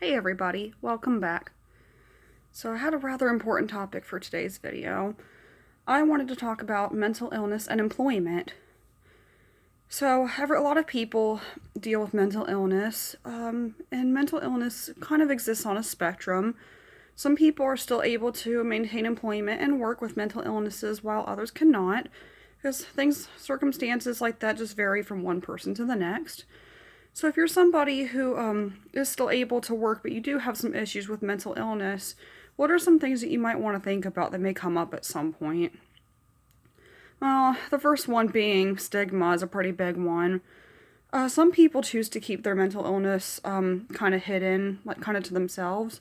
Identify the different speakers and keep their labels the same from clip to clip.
Speaker 1: Hey everybody, welcome back. So I had a rather important topic for today's video. I wanted to talk about mental illness and employment. So a lot of people deal with mental illness, and mental illness kind of exists on a spectrum. Some people are still able to maintain employment and work with mental illnesses while others cannot, because circumstances like that just vary from one person to the next. So if you're somebody who is still able to work, but you do have some issues with mental illness, what are some things that you might want to think about that may come up at some point? Well, the first one being stigma is a pretty big one. Some people choose to keep their mental illness kind of hidden, like kind of to themselves.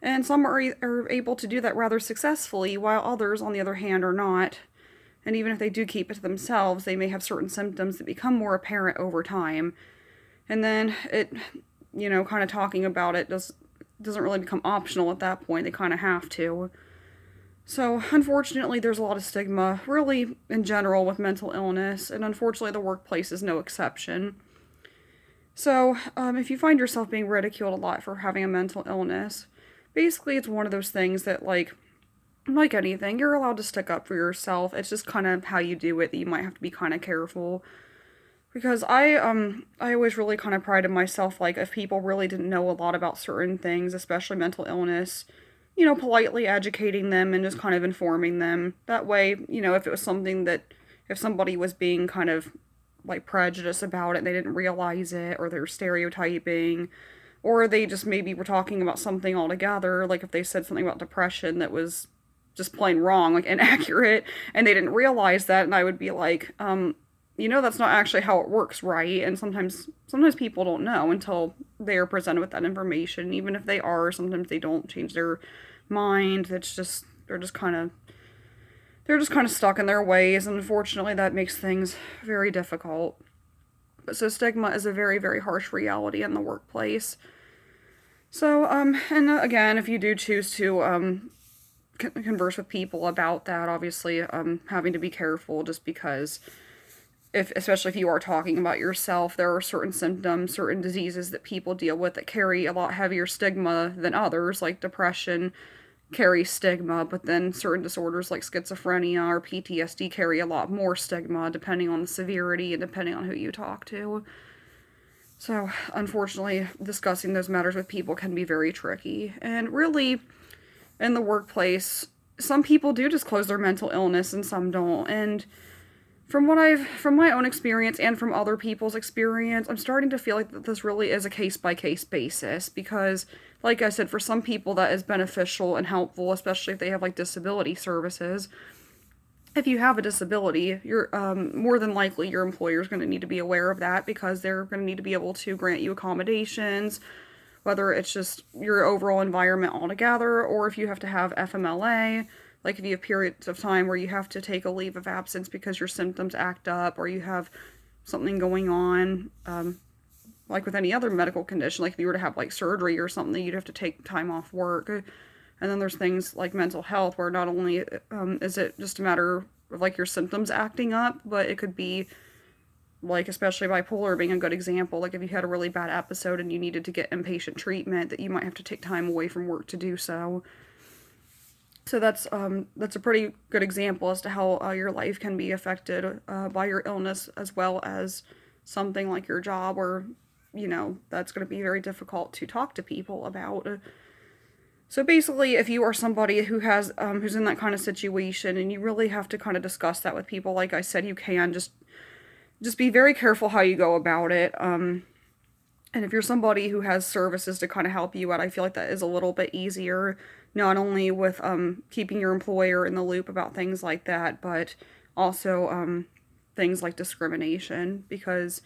Speaker 1: And some are able to do that rather successfully, while others, on the other hand, are not. And even if they do keep it to themselves, they may have certain symptoms that become more apparent over time. And then kind of talking about it doesn't really become optional at that point. They kind of have to. So, unfortunately, there's a lot of stigma, really, in general, with mental illness, and unfortunately, the workplace is no exception. So, if you find yourself being ridiculed a lot for having a mental illness, basically, it's one of those things that, like anything, you're allowed to stick up for yourself. It's just kind of how you do it that you might have to be kind of careful. Because I always really kind of prided myself, like, if people really didn't know a lot about certain things, especially mental illness, politely educating them and just kind of informing them. That way, if it was something that, if somebody was being kind of, like, prejudiced about it and they didn't realize it, or they're stereotyping, or they just maybe were talking about something altogether, like if they said something about depression that was just plain wrong, like inaccurate, and they didn't realize that, and I would be like, that's not actually how it works, right? And sometimes people don't know until they are presented with that information. Even if they are, sometimes they don't change their mind. It's just they're just kind of stuck in their ways, and unfortunately that makes things very difficult. But so stigma is a very, very harsh reality in the workplace. So and again, if you do choose to converse with people about that, obviously having to be careful, just because especially if you are talking about yourself, there are certain symptoms, certain diseases that people deal with that carry a lot heavier stigma than others, like depression carries stigma, but then certain disorders like schizophrenia or PTSD carry a lot more stigma depending on the severity and depending on who you talk to. So, unfortunately, discussing those matters with people can be very tricky. And really, in the workplace, some people do disclose their mental illness and some don't. And from my own experience and from other people's experience, I'm starting to feel like that this really is a case-by-case basis, because, like I said, for some people that is beneficial and helpful, especially if they have, like, disability services. If you have a disability, you're more than likely your employer is going to need to be aware of that, because they're going to need to be able to grant you accommodations, whether it's just your overall environment altogether, or if you have to have FMLA, like if you have periods of time where you have to take a leave of absence because your symptoms act up, or you have something going on, like with any other medical condition, like if you were to have, like, surgery or something, you'd have to take time off work. And then there's things like mental health, where not only is it just a matter of, like, your symptoms acting up, but it could be, like, especially bipolar being a good example, like if you had a really bad episode and you needed to get inpatient treatment, that you might have to take time away from work to do so. So that's a pretty good example as to how your life can be affected by your illness, as well as something like your job, or that's going to be very difficult to talk to people about. So basically, if you are somebody who has who's in that kind of situation, and you really have to kind of discuss that with people, like I said, you can just be very careful how you go about it. And if you're somebody who has services to kind of help you out, I feel like that is a little bit easier, not only with keeping your employer in the loop about things like that, but also things like discrimination, because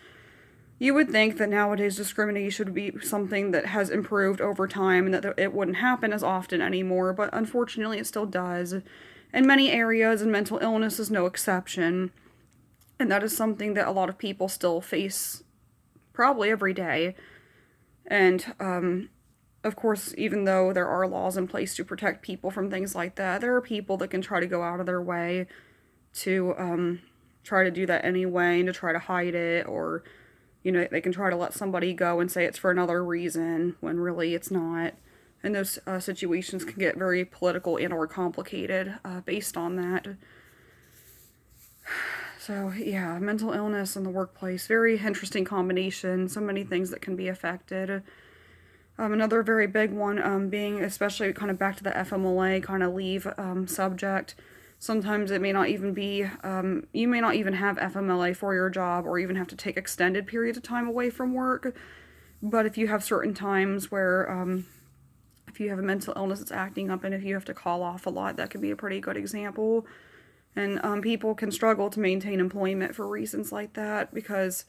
Speaker 1: you would think that nowadays discrimination would be something that has improved over time and that it wouldn't happen as often anymore, but unfortunately it still does in many areas, and mental illness is no exception. And that is something that a lot of people still face probably every day. And, of course, even though there are laws in place to protect people from things like that, there are people that can try to go out of their way to try to do that anyway, and to try to hide it, or They can try to let somebody go and say it's for another reason when really it's not. And those situations can get very political and or complicated based on that. So, yeah, mental illness in the workplace, very interesting combination, so many things that can be affected. Another very big one being, especially kind of back to the FMLA kind of leave subject. Sometimes it may not even be, you may not even have FMLA for your job or even have to take extended periods of time away from work. But if you have certain times where, if you have a mental illness that's acting up and if you have to call off a lot, that could be a pretty good example. And people can struggle to maintain employment for reasons like that because,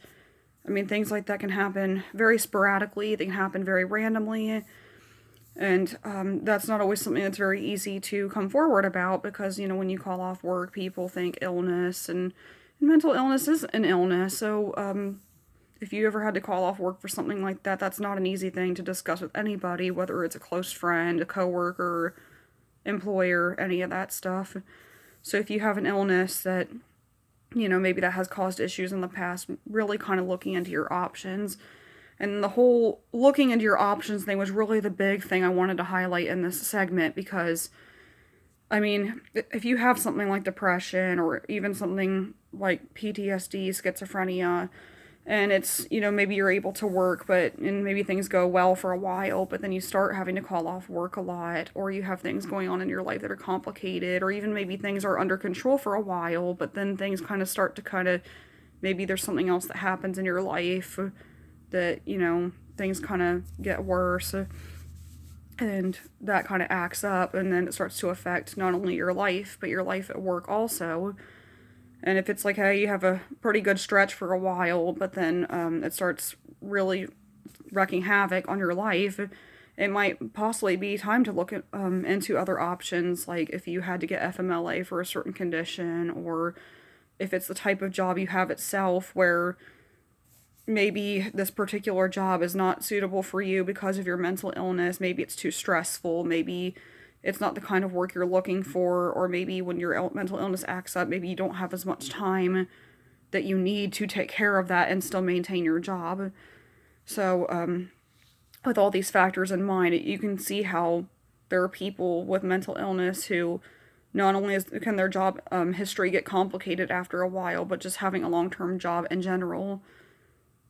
Speaker 1: things like that can happen very sporadically. They can happen very randomly. And that's not always something that's very easy to come forward about because, when you call off work, people think illness, and mental illness is an illness. So if you ever had to call off work for something like that, that's not an easy thing to discuss with anybody, whether it's a close friend, a coworker, employer, any of that stuff. So if you have an illness that, maybe that has caused issues in the past, really kind of looking into your options. And the whole looking into your options thing was really the big thing I wanted to highlight in this segment because, if you have something like depression or even something like PTSD, schizophrenia, and it's, maybe you're able to work, and maybe things go well for a while, but then you start having to call off work a lot, or you have things going on in your life that are complicated, or even maybe things are under control for a while, but then things kind of start to maybe there's something else that happens in your life that, things kind of get worse, and that kind of acts up, and then it starts to affect not only your life, but your life at work also. And if it's like, hey, you have a pretty good stretch for a while, but then it starts really wreaking havoc on your life, it might possibly be time to look at, into other options, like if you had to get FMLA for a certain condition, or if it's the type of job you have itself where maybe this particular job is not suitable for you because of your mental illness, maybe it's too stressful, maybe it's not the kind of work you're looking for, or maybe when your mental illness acts up, maybe you don't have as much time that you need to take care of that and still maintain your job. So, with all these factors in mind, you can see how there are people with mental illness who not only can their job history get complicated after a while, but just having a long-term job in general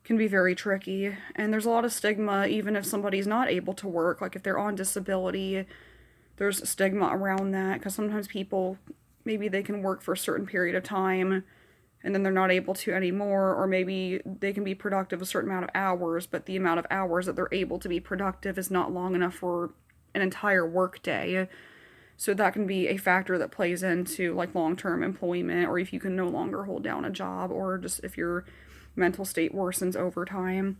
Speaker 1: can be very tricky. And there's a lot of stigma even if somebody's not able to work, like if they're on disability. There's a stigma around that because sometimes people, maybe they can work for a certain period of time and then they're not able to anymore, or maybe they can be productive a certain amount of hours, but the amount of hours that they're able to be productive is not long enough for an entire work day. So that can be a factor that plays into like long-term employment, or if you can no longer hold down a job, or just if your mental state worsens over time.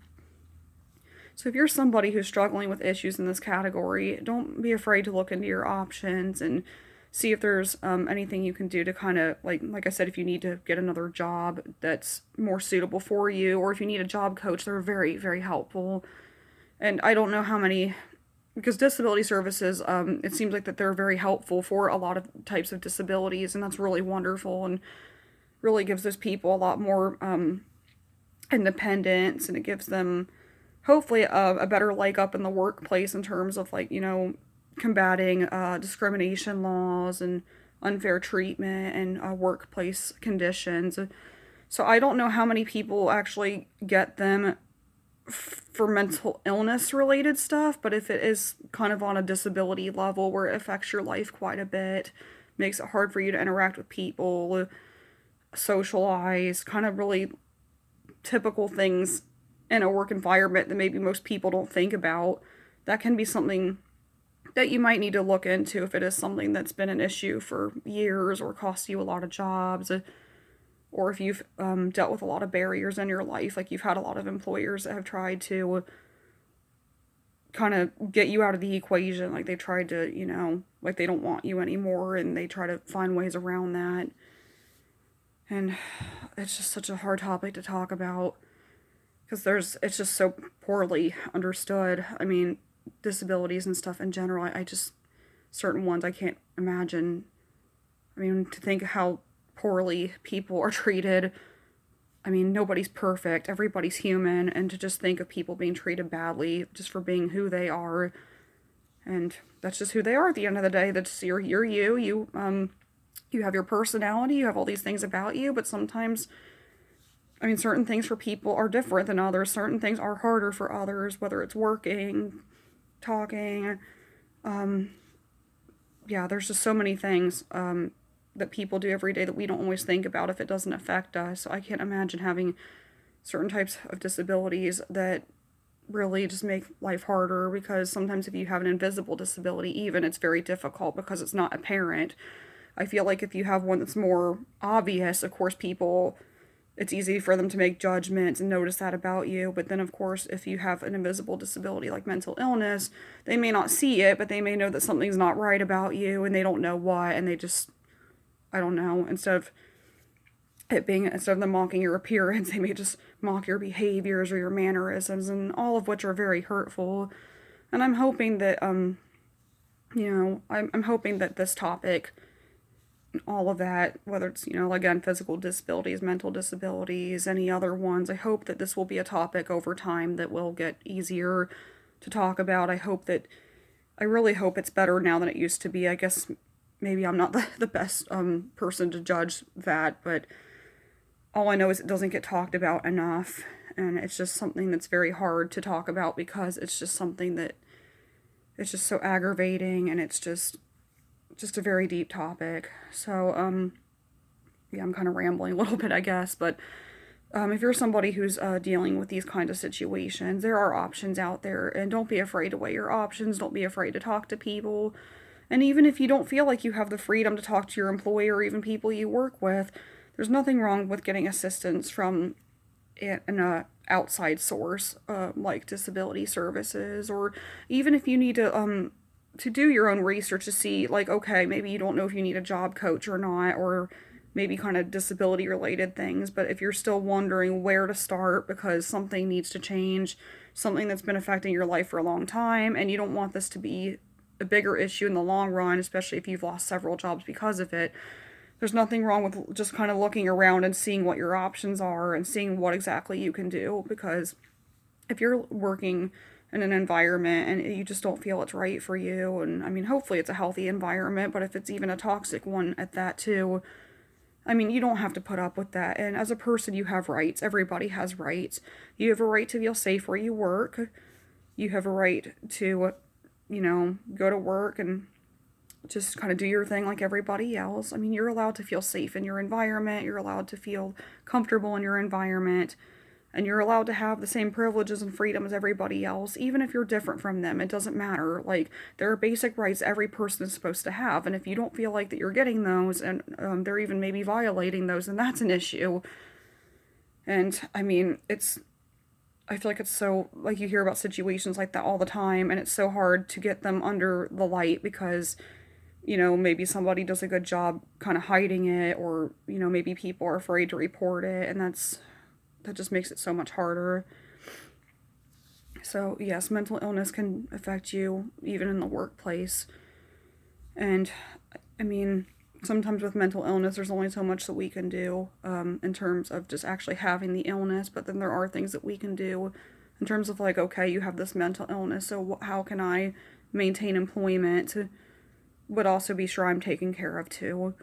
Speaker 1: So if you're somebody who's struggling with issues in this category, don't be afraid to look into your options and see if there's anything you can do to kind of, like I said, if you need to get another job that's more suitable for you, or if you need a job coach, they're very, very helpful. And I don't know how many, because disability services, it seems like that they're very helpful for a lot of types of disabilities, and that's really wonderful and really gives those people a lot more independence, and it gives them hopefully a better leg up in the workplace in terms of combating discrimination laws and unfair treatment and workplace conditions. So I don't know how many people actually get them for mental illness related stuff, but if it is kind of on a disability level where it affects your life quite a bit, makes it hard for you to interact with people, socialize, kind of really typical things in a work environment that maybe most people don't think about, that can be something that you might need to look into if it is something that's been an issue for years or costs you a lot of jobs, or if you've dealt with a lot of barriers in your life, like you've had a lot of employers that have tried to kind of get you out of the equation, like they tried to, like they don't want you anymore and they try to find ways around that. And it's just such a hard topic to talk about because it's just so poorly understood. Disabilities and stuff in general, I just, certain ones I can't imagine. To think how poorly people are treated I mean, nobody's perfect, everybody's human, and to just think of people being treated badly just for being who they are, and that's just who they are at the end of the day. That's you're you have your personality, you have all these things about you, but sometimes, I mean, certain things for people are different than others. Certain things are harder for others, whether it's working, talking. Yeah, there's just so many things that people do every day that we don't always think about if it doesn't affect us. So I can't imagine having certain types of disabilities that really just make life harder, because sometimes if you have an invisible disability, even, it's very difficult because it's not apparent. I feel like if you have one that's more obvious, of course, people, it's easy for them to make judgments and notice that about you. But then, of course, if you have an invisible disability like mental illness, they may not see it, but they may know that something's not right about you and they don't know what, and they just, I don't know, instead of them mocking your appearance, they may just mock your behaviors or your mannerisms, and all of which are very hurtful. And I'm hoping that, I'm hoping that this topic, all of that, whether it's, again, physical disabilities, mental disabilities, any other ones, I hope that this will be a topic over time that will get easier to talk about. I really hope it's better now than it used to be. I guess maybe I'm not the best person to judge that, but all I know is it doesn't get talked about enough, and it's just something that's very hard to talk about because it's just something that, it's just so aggravating, and it's just a very deep topic. So, yeah, I'm kind of rambling a little bit, I guess, but if you're somebody who's dealing with these kind of situations, there are options out there, and don't be afraid to weigh your options. Don't be afraid to talk to people. And even if you don't feel like you have the freedom to talk to your employer or even people you work with, there's nothing wrong with getting assistance from an outside source, like disability services, or even if you need to do your own research to see, like, okay, maybe you don't know if you need a job coach or not, or maybe kind of disability related things, but if you're still wondering where to start because something needs to change, something that's been affecting your life for a long time, and you don't want this to be a bigger issue in the long run, especially if you've lost several jobs because of it, there's nothing wrong with just kind of looking around and seeing what your options are and seeing what exactly you can do. Because if you're working in an environment and you just don't feel it's right for you, and I mean, hopefully it's a healthy environment, but if it's even a toxic one at that too, I mean, you don't have to put up with that. And as a person, you have rights. Everybody has rights. You have a right to feel safe where you work. You have a right to, go to work and just kind of do your thing like everybody else. I mean, you're allowed to feel safe in your environment. You're allowed to feel comfortable in your environment. And you're allowed to have the same privileges and freedom as everybody else, even if you're different from them. It doesn't matter. Like, there are basic rights every person is supposed to have. And if you don't feel like that you're getting those, and they're even maybe violating those, then that's an issue. And, I mean, I feel like it's so, like, you hear about situations like that all the time, and it's so hard to get them under the light because, maybe somebody does a good job kind of hiding it, or, maybe people are afraid to report it, and that just makes it so much harder. So, yes, mental illness can affect you even in the workplace. And, I mean, sometimes with mental illness, there's only so much that we can do in terms of just actually having the illness, but then there are things that we can do in terms of, like, okay, you have this mental illness, so how can I maintain employment, but also be sure I'm taken care of too.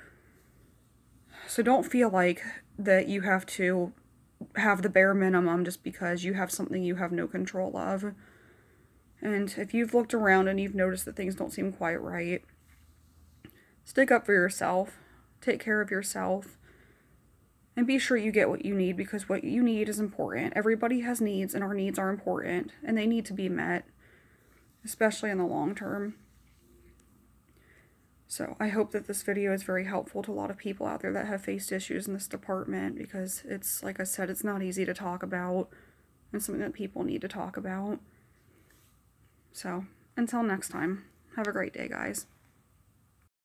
Speaker 1: So don't feel like that you have to have the bare minimum just because you have something you have no control of. And if you've looked around and you've noticed that things don't seem quite right, stick up for yourself, take care of yourself, and be sure you get what you need, because what you need is important. Everybody has needs, and our needs are important, and they need to be met, especially in the long term. So I hope that this video is very helpful to a lot of people out there that have faced issues in this department, because it's, like I said, it's not easy to talk about, and something that people need to talk about. So, until next time, have a great day, guys.